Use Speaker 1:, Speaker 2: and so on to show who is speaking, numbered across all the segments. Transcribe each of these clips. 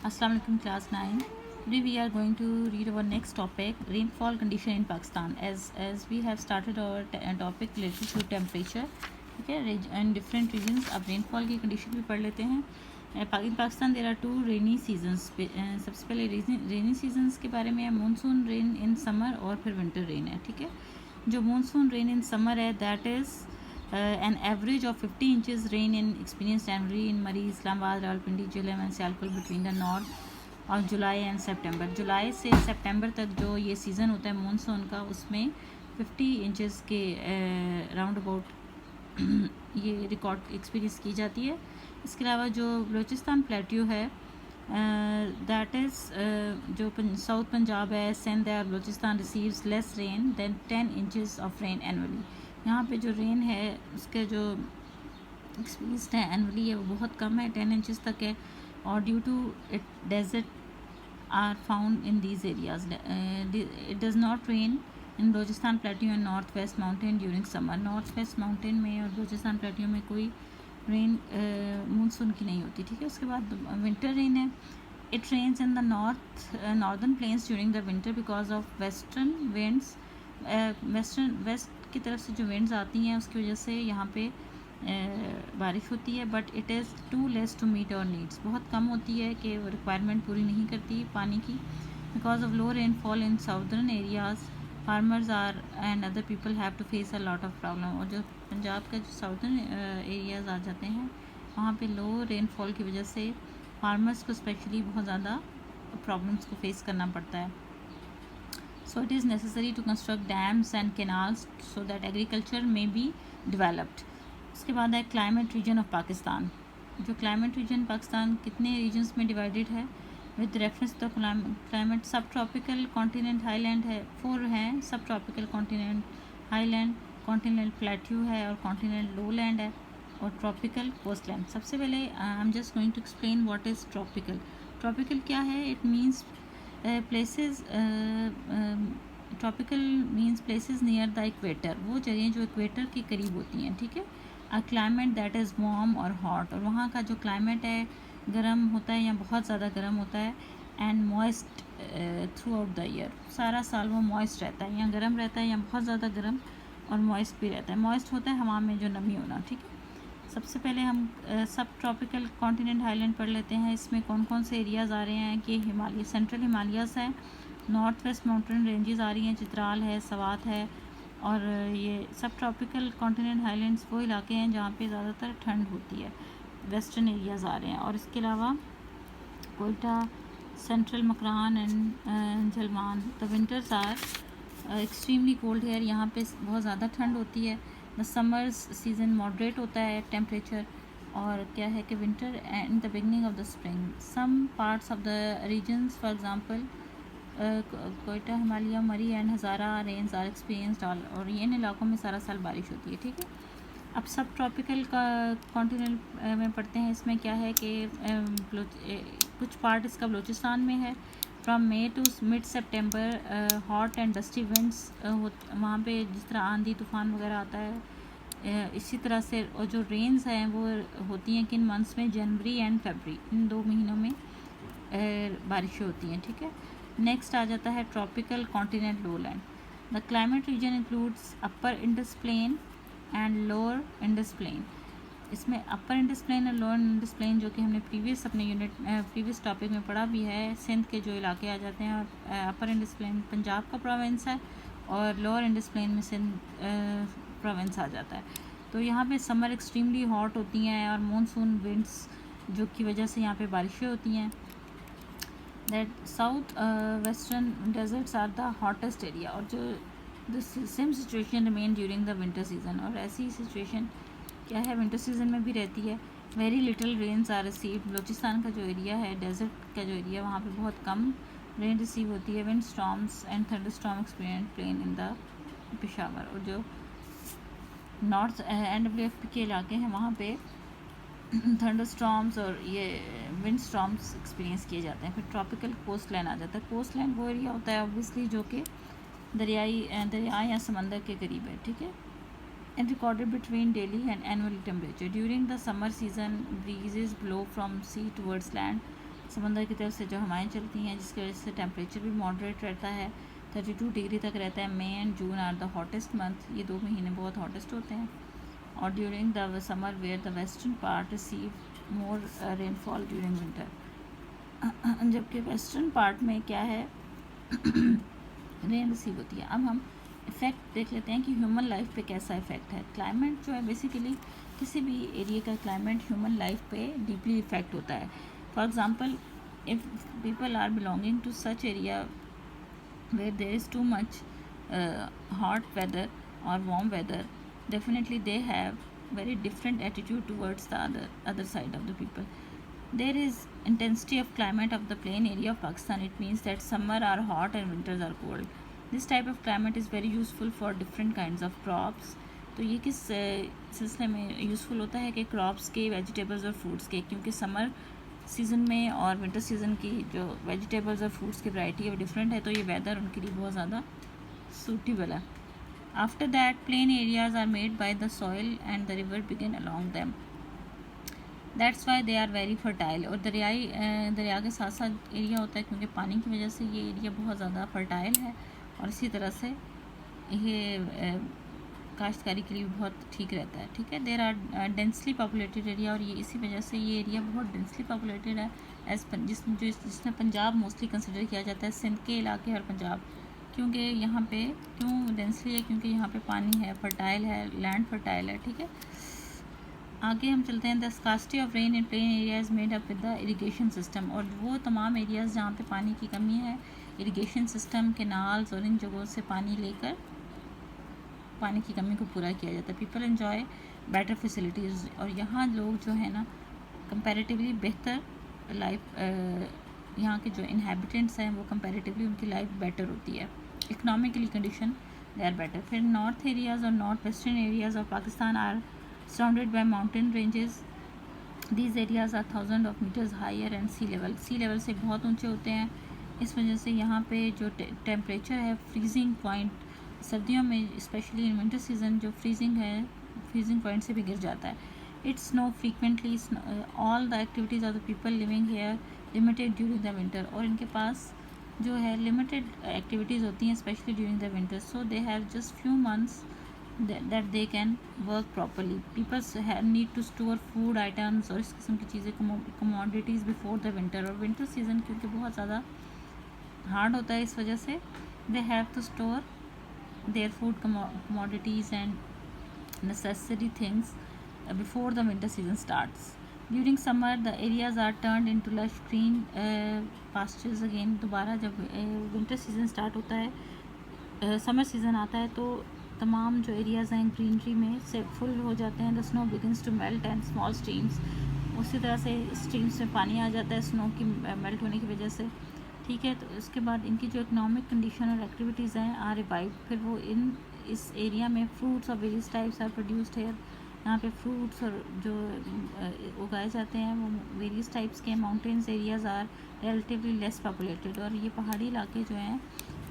Speaker 1: Assalamu alaikum class 9. Today we are going to read our next topic, rainfall condition in Pakistan. As we have started our topic related to temperature, ठीक है, in different regions. अब rainfall की condition भी पढ़ लेते हैं. In Pakistan there are two rainy seasons. सबसे पहले rainy seasons के बारे में है. Monsoon rain in summer और फिर winter rain है, ठीक है. जो monsoon rain in summer है, that is an average of 50 inches rain in experienced annually in Murree, Islamabad, Rawalpindi, Jhelum and Sialkot between the north of July and September. जुलाई से सितंबर तक जो ये सीज़न होता है मानसून का, उसमें 50 इंचेस के राउंड अबाउट ये रिकॉर्ड एक्सपीरियंस की जाती है. इसके अलावा जो बलूचिस्तान प्लेट्यू है, दैट इज़ जो साउथ पंजाब है, सिंध है और Baluchistan receives less rain than 10 inches of rain annually. यहाँ पे जो रेन है उसके जो एक्सपीरियंस है एनुअली है वो बहुत कम है, 10 इंचेस तक है. और due to it desert are found in these areas. It does not rain in Baluchistan plateau and north west mountain during summer. North west mountain में और बलूचिस्तान प्लेट्यू में कोई रेन मानसून की नहीं होती, ठीक है. उसके बाद विंटर रेन है. It rains in the northern plains during the winter because of western winds. West की तरफ से जो विंड्स आती हैं उसकी वजह से यहाँ पे बारिश होती है. But it is too less to meet our needs. बहुत कम होती है कि वो रिक्वायरमेंट पूरी नहीं करती पानी की. Because of low rainfall in southern areas, farmers are and other people have to face a lot of problem. और जो पंजाब का जो साउदर्न एरियाज आ जाते हैं वहाँ पे लो रेनफॉल की वजह से फार्मर्स को स्पेशली बहुत ज़्यादा प्रॉब्लम्स को फेस करना पड़ता है. So it is necessary to construct dams and canals so that agriculture may be developed. उसके बाद है climate region of Pakistan. जो climate region पाकिस्तान कितने regions में divided है with reference to climate. subtropical continent highland है, 4 हैं. subtropical continent highland, continental plateau है और continental lowland है और tropical coastland. सबसे पहले I'm just going to explain what is tropical. tropical क्या है? It means places, tropical means places near the equator. वो जगह जो इक्वेटर के करीब होती हैं, ठीक है. A climate that is warm और हॉट. और वहाँ का जो क्लाइमेट है गर्म होता है या बहुत ज़्यादा गर्म होता है. And moist through out the year. सारा साल वो मॉइस्ट रहता है, या गर्म रहता है या बहुत ज़्यादा गर्म और मॉइस्ट भी रहता है. मॉइस्ट होता है हवा में जो नमी होना, ठीक है. सबसे पहले हम सब ट्रॉपिकल कॉन्टिनेंट हाईलैंड पढ़ लेते हैं. इसमें कौन कौन से एरियाज़ आ रहे हैं कि हिमालय, सेंट्रल हिमालयस है, नॉर्थ वेस्ट माउंटेन रेंजेस आ रही हैं, चित्राल है, सवात है. और ये सब ट्रॉपिकल कॉन्टिनेंट हाईलैंड्स वो इलाके हैं जहाँ पे ज़्यादातर ठंड होती है. वेस्टर्न एरियाज़ आ रहे हैं. और इसके अलावा कोयटा, सेंट्रल मकरान एंड जलमान. The winters are extremely cold here. यहाँ पे बहुत ज़्यादा ठंड होती है. द समर्स सीज़न मॉडरेट होता है टेम्परेचर. और क्या है कि winter and the beginning of the spring. Some parts of the regions for example Quetta, Himalaya, Murree and Hazara range are experienced all. और इन इलाकों में सारा साल बारिश होती है, ठीक है. अब सब ट्रॉपिकल का कॉन्टिनेंट में पढ़ते हैं. इसमें क्या है कि कुछ पार्ट इसका बलूचिस्तान में है. From May to mid September hot and dusty winds वहाँ पे जिस तरह आंधी तूफ़ान वगैरह आता है, इसी तरह से. और जो रेंस हैं वो होती हैं किन मंथ्स में? जनवरी एंड फरवरी. इन 2 महीनों में बारिशें होती हैं, ठीक है. नेक्स्ट आ जाता है tropical continent lowland. The climate region includes upper Indus plain and lower Indus plain. इसमें अपर इंडस प्लेन और लोअर इंडस प्लेन जो कि हमने प्रीवियस टॉपिक में पढ़ा भी है, सिंध के जो इलाके आ जाते हैं. और अपर इंडस प्लेन पंजाब का प्रोविंस है और लोअर इंडस प्लेन में सिंध प्रोविंस आ जाता है. तो यहाँ पे समर एक्सट्रीमली हॉट होती हैं और मानसून विंड्स जो की वजह से यहाँ पे बारिशें होती हैं. That south western deserts are the hottest area. और जो the same situation remain during the winter season. और ऐसी सिचुएशन क्या है विंटर सीजन में भी रहती है. Very little rains are received. Baluchistan का जो एरिया है, डेजर्ट का जो एरिया, वहाँ पे बहुत कम रेन रिसीव होती है. Wind storms and thunder storm experience plain in the Peshawar. और जो नॉर्थ NWFP के इलाके हैं वहाँ पे थंडर स्टॉर्म्स और ये विंड स्टॉर्म्स एक्सपीरियंस किए जाते हैं. फिर ट्रॉपिकल कोस्ट लाइन आ जाता है. कोस्ट लाइन वो एरिया होता है ऑब्वियसली जो कि दरिया या समंदर के करीब है, ठीक है. and recorded between daily and annual temperature. During the summer season, breezes blow from sea towards land समंदर की तरफ से जो हवाएं चलती हैं, जिसकी वजह से टेम्परेचर भी मॉडरेट रहता है, 32 डिग्री तक रहता है। May and June are the hottest month, ये 2 महीने बहुत हॉटेस्ट होते हैं। और during the summer where the western part receive more rainfall during winter, जबकि वेस्टर्न पार्ट में क्या है रेन रिसीव होती है। अब हम इफ़ेक्ट देख लेते हैं कि ह्यूमन लाइफ पे कैसा इफ़ेक्ट है। क्लाइमेट जो है बेसिकली किसी भी एरिया का क्लाइमेट ह्यूमन लाइफ पे डीपली इफ़ेक्ट होता है। For example, if people are belonging to such area where there is too much hot weather और warm weather, definitely they have very different attitude towards the other side of the people. There is intensity of climate of the plain area of Pakistan. It means that summer are hot and winters are cold. This type of climate is very useful for different kinds of crops. तो ये किस सिलसिले में useful होता है कि crops के, vegetables और फ्रूट्स के, क्योंकि समर सीज़न में और विंटर सीज़न की जो वेजिटेबल्स और फ्रूट्स की वैरायटी है वो डिफरेंट है, तो ये वेदर उनके लिए बहुत ज़्यादा सूटेबल है। After that, plain areas are made by the soil and the river begin along them. That's why they are very fertile. और दरिया के साथ साथ एरिया होता है, क्योंकि पानी की वजह से ये एरिया बहुत ज़्यादा फर्टाइल है और इसी तरह से ये काश्तकारी के लिए बहुत ठीक रहता है। ठीक है, there are densely populated area, और ये इसी वजह से ये एरिया बहुत डेंसली पॉपुलेटेड है। जिसमें पंजाब मोस्टली कंसिडर किया जाता है, सिंध के इलाके और पंजाब, क्योंकि यहाँ पे क्यों डेंसली है, क्योंकि यहाँ पे पानी है, फर्टाइल है, लैंड फर्टाइल है। ठीक है, आगे हम चलते हैं। The scarcity of rain in plain area is made up with the irrigation system, और वो तमाम एरियाज़ जहाँ पे पानी की कमी है, इरिगेशन सिस्टम, केनाल्स और इन जगहों से पानी लेकर पानी की कमी को पूरा किया जाता है। पीपल एन्जॉय बेटर फैसिलिटीज़, और यहाँ लोग जो है ना कंपैरेटिवली बेहतर लाइफ, यहाँ के जो इनहेबिटेंट्स हैं वो कंपैरेटिवली उनकी लाइफ बेटर होती है। Economically condition they are better. फिर नॉर्थ एरियाज़ और north western areas of Pakistan are surrounded by mountain ranges. These areas are 1000 of meters higher and sea level से बहुत ऊंचे होते हैं। इस वजह से यहाँ पे जो टेम्परेचर है, फ्रीजिंग पॉइंट, सर्दियों में स्पेशली इन विंटर सीजन जो फ्रीजिंग पॉइंट से भी गिर जाता है। It's snow frequently, all the activities of the people living here limited during the winter, और इनके पास जो है लिमिटेड एक्टिविटीज़ होती हैं specially during the winter, so they have just few months that they can work properly. People need to store food items और इस किस्म की चीज़ें, commodities before the winter, और winter season क्योंकि बहुत ज़्यादा हार्ड होता है, इस वजह से they have to store their food commodities and necessary things before the winter season starts. During summer the areas are turned into lush green pastures again. दोबारा जब winter season start होता है, समर सीज़न आता है, तो तमाम जो areas हैं ग्रीनरी में से फुल हो जाते हैं। The snow begins to melt and small streams, उसी तरह से स्ट्रीम्स में पानी आ जाता है स्नो की मेल्ट होने की वजह से। ठीक है, तो इसके बाद इनकी जो इकोनॉमिक कंडीशन और एक्टिविटीज़ हैं आर रिवाइव। फिर वो इस एरिया में फ्रूट्स और various types are produced here, यहाँ पे फ्रूट्स और जो उगाए जाते हैं वो वेरियस टाइप्स के। Mountains areas are relatively less populated, और ये पहाड़ी इलाके जो हैं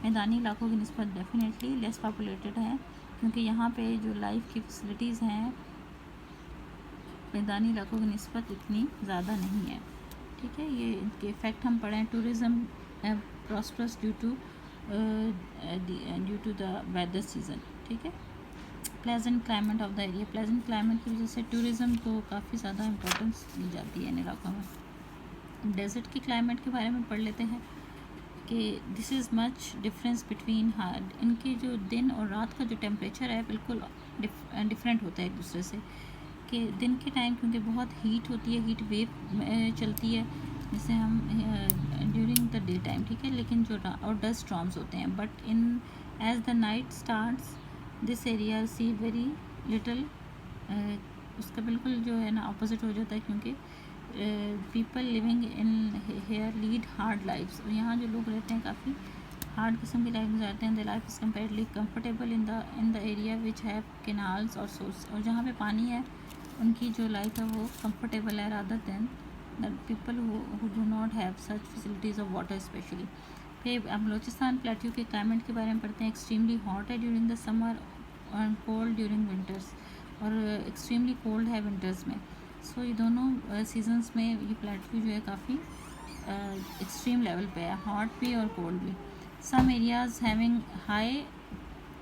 Speaker 1: मैदानी इलाकों की निस्बत डेफिनेटली लेस पॉपुलेटेड हैं, क्योंकि यहाँ पे जो लाइफ की फैसिलिटीज़ हैं मैदानी इलाकों की निस्बत इतनी ज़्यादा नहीं है। ठीक है, ये इनके इफ़ेक्ट हम पढ़ें। Tourism prosperous due to the weather season. ठीक है, pleasant climate of the area, pleasant climate की वजह से टूरिज़्म को काफ़ी ज़्यादा इम्पोर्टेंस दी जाती है इन इलाकों में। डेजर्ट की क्लाइमेट के बारे में पढ़ लेते हैं कि this is much difference between hard, इनके जो दिन और रात का जो टेम्परेचर है बिल्कुल डिफरेंट होता है एक दूसरे से। कि दिन के टाइम क्योंकि बहुत हीट होती है, हीट वेव चलती है जिसे हम ड्यूरिंग द डे टाइम। ठीक है, लेकिन जो और डस्ट स्टॉर्म्स होते हैं, but in as the night starts this area see very little, उसका बिल्कुल जो है ना ऑपोजिट हो जाता है, क्योंकि people living in here lead hard lifes, और यहाँ जो लोग रहते हैं काफ़ी हार्ड किस्म की लाइफ गुजारते हैं। The life is comparatively comfortable in the area which have canals और सोर्स, और जहाँ पे पानी है उनकी जो लाइफ है वो कम्फर्टेबल है rather than the people who do not have such facilities of water specially. फिर हम बलोचिस्तान प्लेट्यू के क्लाइमेट के बारे में पढ़ते हैं। एक्सट्रीमली हॉट है during the summer and cold during winters, और एक्सट्रीमली कोल्ड है विंटर्स में। सो ये दोनों सीजन्स में ये प्लेट्यू जो है काफ़ी एक्सट्रीम लेवल पे है, हॉट भी और कोल्ड भी। Some areas having high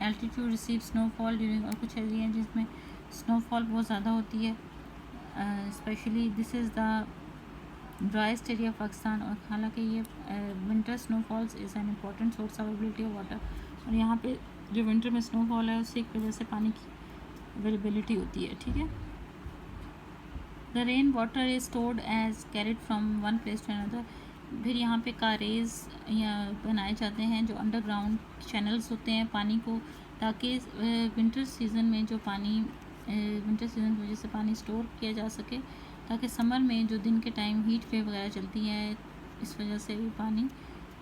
Speaker 1: altitude receive snowfall during, और कुछ एरिया हैं जिसमें स्नोफॉल बहुत ज़्यादा होती है, specially this is the driest area Pakistan. और हालांकि ये winter snowfalls is an important source availability of water, और यहाँ पे जो विंटर में स्नोफॉल है उससे एक वजह से पानी की अवेलेबिलिटी होती है, ठीक है। The rain water is stored as carried from one place to another, फिर यहाँ पे कारेज या बनाए जाते हैं जो अंडरग्राउंड चैनल्स होते हैं पानी को, ताकि विंटर सीज़न में जो पानी विंटर सीज़न की वजह से पानी स्टोर किया जा सके, ताकि समर में जो दिन के टाइम हीट वेव वगैरह चलती है इस वजह से भी पानी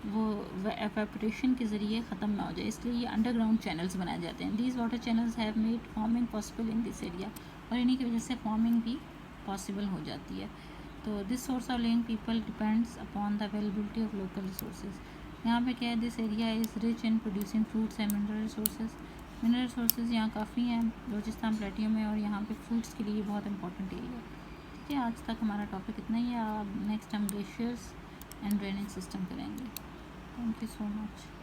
Speaker 1: वो एवेपोरेशन के ज़रिए ख़त्म ना हो जाए, इसलिए ये अंडरग्राउंड चैनल्स बनाए जाते हैं। These water channels have made farming possible in this area, और इन्हीं की वजह से फार्मिंग भी पॉसिबल हो जाती है। तो this source of living people depends upon the availability of local resources. यहाँ पे क्या है, this area is rich in producing fruits and mineral resources. Mineral resources यहाँ काफ़ी हैं बलूचिस्तान प्लेटियो में, और यहाँ पे फ्रूट्स के लिए बहुत इंपॉर्टेंट एरिया है, ठीक है। आज तक हमारा टॉपिक इतना ही है, अब नेक्स्ट हम ग्लेशियर्स एंड ड्रेनेज सिस्टम करेंगे। Thank you so much.